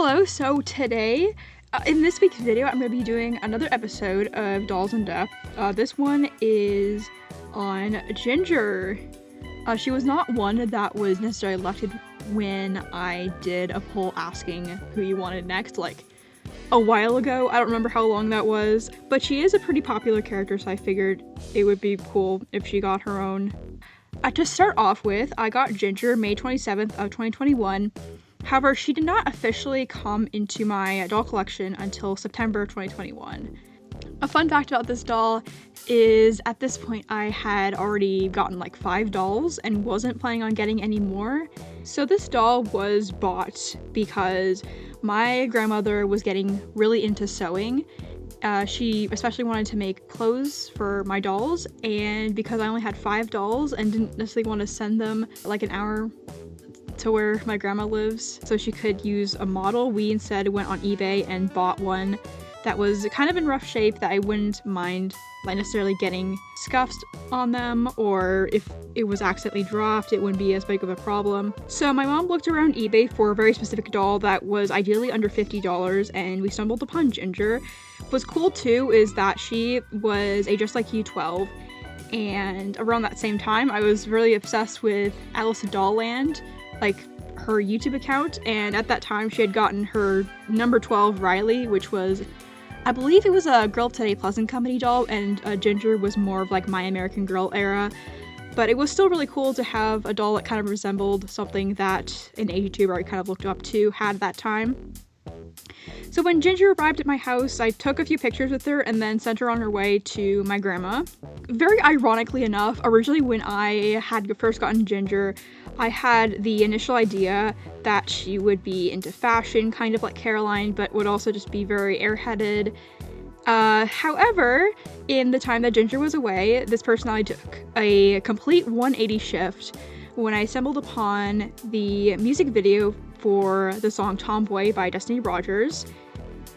Hello, so today, in this week's video, I'm going to be doing another episode of Dolls in Depth. This one is on Ginger. She was not one that was necessarily elected when I did a poll asking who you wanted next, like a while ago. I don't remember how long that was, but she is a pretty popular character, so I figured it would be cool if she got her own. To start off with, I got Ginger May 27th of 2021. However, she did not officially come into my doll collection until September 2021. A fun fact about this doll is at this point I had already gotten like 5 dolls and wasn't planning on getting any more. So this doll was bought because my grandmother was getting really into sewing. She especially wanted to make clothes for my dolls, and because I only had 5 dolls and didn't necessarily want to send them like an hour to where my grandma lives so she could use a model, we instead went on eBay and bought one that was kind of in rough shape that I wouldn't mind like necessarily getting scuffs on them, or if it was accidentally dropped it wouldn't be as big of a problem. So my mom looked around eBay for a very specific doll that was ideally under $50, and we stumbled upon Ginger. What's cool too is that she was a Just Like You 12, and around that same time I was really obsessed with Alice in Dollland, like her YouTube account, and at that time she had gotten her number 12 Riley, which was, I believe it was a Girl Today Pleasant Company doll, and Ginger was more of like My American Girl era, but it was still really cool to have a doll that kind of resembled something that an AGTuber I kind of looked up to had at that time. So when Ginger arrived at my house, I took a few pictures with her and then sent her on her way to my grandma. Very ironically enough, originally when I had first gotten Ginger, I had the initial idea that she would be into fashion, kind of like Caroline, but would also just be very airheaded. However, in the time that Ginger was away, this personality took a complete 180 shift when I stumbled upon the music video for the song Tomboy by Destiny Rogers.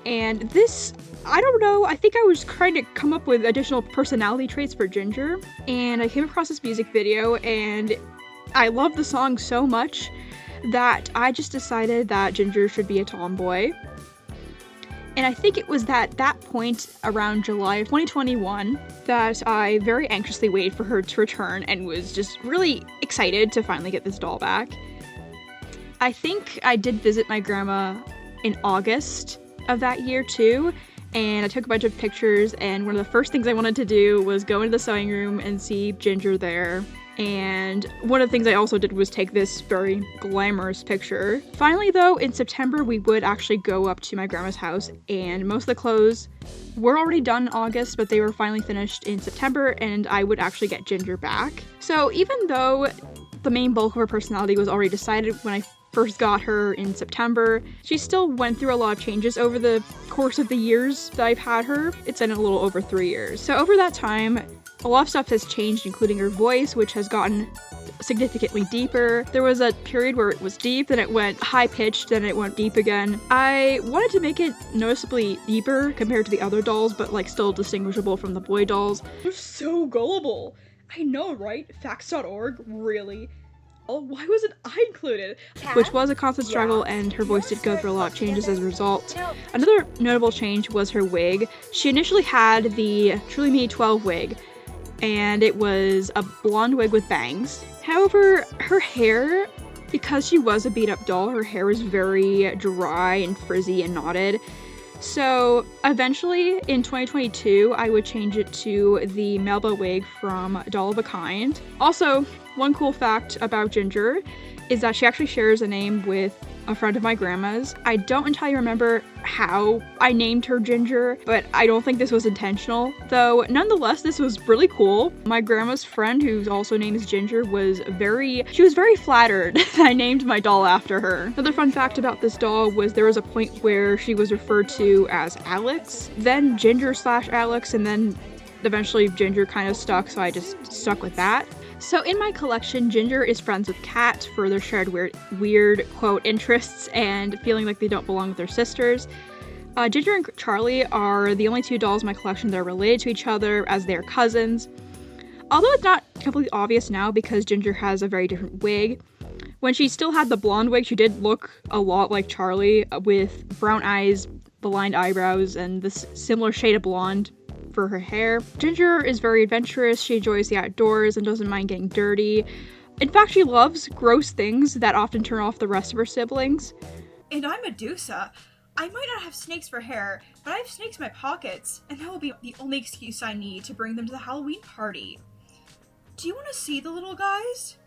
And this, I don't know, I think I was trying to come up with additional personality traits for Ginger, and I came across this music video and I love the song so much that I just decided that Ginger should be a tomboy. And I think it was at that point, around July of 2021, that I very anxiously waited for her to return and was just really excited to finally get this doll back. I think I did visit my grandma in August of that year too, and I took a bunch of pictures, and one of the first things I wanted to do was go into the sewing room and see Ginger there. And one of the things I also did was take this very glamorous picture. Finally though, in September we would actually go up to my grandma's house, and most of the clothes were already done in August, but they were finally finished in September, and I would actually get Ginger back. So even though the main bulk of her personality was already decided when I first got her in September, she still went through a lot of changes over the course of the years that I've had her. It's been a little over 3 years. So over that time, a lot of stuff has changed, including her voice, which has gotten significantly deeper. There was a period where it was deep, then it went high-pitched, then it went deep again. I wanted to make it noticeably deeper compared to the other dolls, but like still distinguishable from the boy dolls. They're so gullible. I know, right? Facts.org? Really? Oh, why wasn't I included? Which was a constant struggle, and her voice did go through a lot of changes as a result. Another notable change was her wig. She initially had the Truly Me 12 wig, and it was a blonde wig with bangs. However, her hair, because she was a beat-up doll, her hair was very dry and frizzy and knotted. So eventually in 2022, I would change it to the Melba wig from Doll of a Kind. Also, one cool fact about Ginger is that she actually shares a name with a friend of my grandma's. I don't entirely remember how I named her Ginger, but I don't think this was intentional. Though, nonetheless, this was really cool. My grandma's friend, whose also name is Ginger, was very flattered that I named my doll after her. Another fun fact about this doll was there was a point where she was referred to as Alex, then Ginger/Alex, and then eventually Ginger kind of stuck, so I just stuck with that. So in my collection, Ginger is friends with Kat for their shared weird quote interests and feeling like they don't belong with their sisters. Ginger and Charlie are the only 2 dolls in my collection that are related to each other, as they're cousins. Although it's not completely obvious now because Ginger has a very different wig, When she still had the blonde wig, she did look a lot like Charlie, with brown eyes, the lined eyebrows, and this similar shade of blonde for her hair. Ginger is very adventurous, she enjoys the outdoors and doesn't mind getting dirty. In fact, she loves gross things that often turn off the rest of her siblings. And I'm Medusa. I might not have snakes for hair, but I have snakes in my pockets, and that will be the only excuse I need to bring them to the Halloween party. Do you want to see the little guys?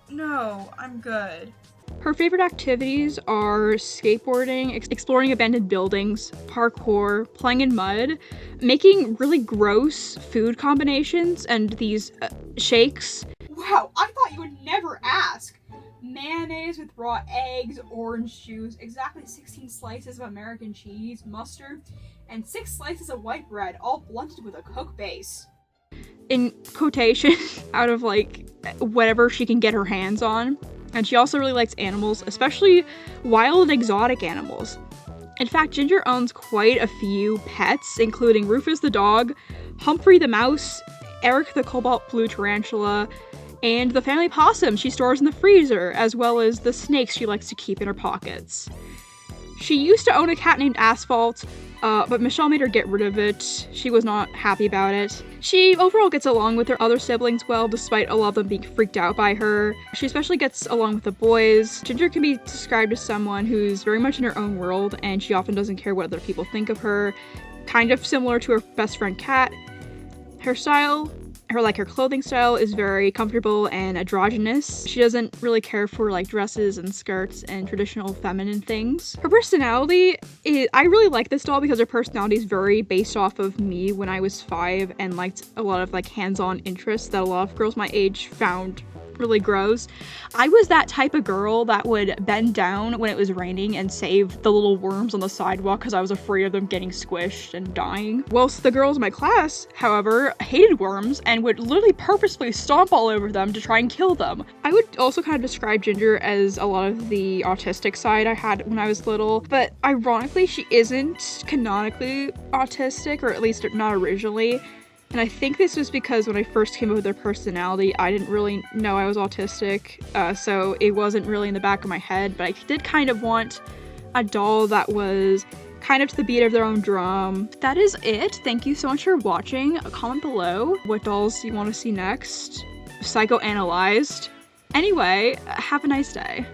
No, I'm good. Her favorite activities are skateboarding, exploring abandoned buildings, parkour, playing in mud, making really gross food combinations, and these shakes. Wow, I thought you would never ask. Mayonnaise with raw eggs, orange juice, exactly 16 slices of American cheese, mustard, and 6 slices of white bread, all blended with a Coke base. In quotation, out of like whatever she can get her hands on. And she also really likes animals, especially wild and exotic animals. In fact, Ginger owns quite a few pets, including Rufus the dog, Humphrey the mouse, Eric the cobalt blue tarantula, and the family possum she stores in the freezer, as well as the snakes she likes to keep in her pockets. She used to own a cat named Asphalt, but Michelle made her get rid of it. She was not happy about it. She overall gets along with her other siblings well, despite a lot of them being freaked out by her. She especially gets along with the boys. Ginger can be described as someone who's very much in her own world, and she often doesn't care what other people think of her. Kind of similar to her best friend Kat. Her style, her clothing style is very comfortable and androgynous. She doesn't really care for like dresses and skirts and traditional feminine things. Her personality I really like this doll because her personality is very based off of me when I was 5 and liked a lot of like hands-on interests that a lot of girls my age found really gross. I was that type of girl that would bend down when it was raining and save the little worms on the sidewalk because I was afraid of them getting squished and dying. Whilst the girls in my class, however, hated worms and would literally purposefully stomp all over them to try and kill them. I would also kind of describe Ginger as a lot of the autistic side I had when I was little, but ironically she isn't canonically autistic, or at least not originally. And I think this was because when I first came up with her personality, I didn't really know I was autistic, so it wasn't really in the back of my head, but I did kind of want a doll that was kind of to the beat of their own drum. That is it. Thank you so much for watching. Comment below what dolls you want to see next. Psychoanalyzed. Anyway, have a nice day.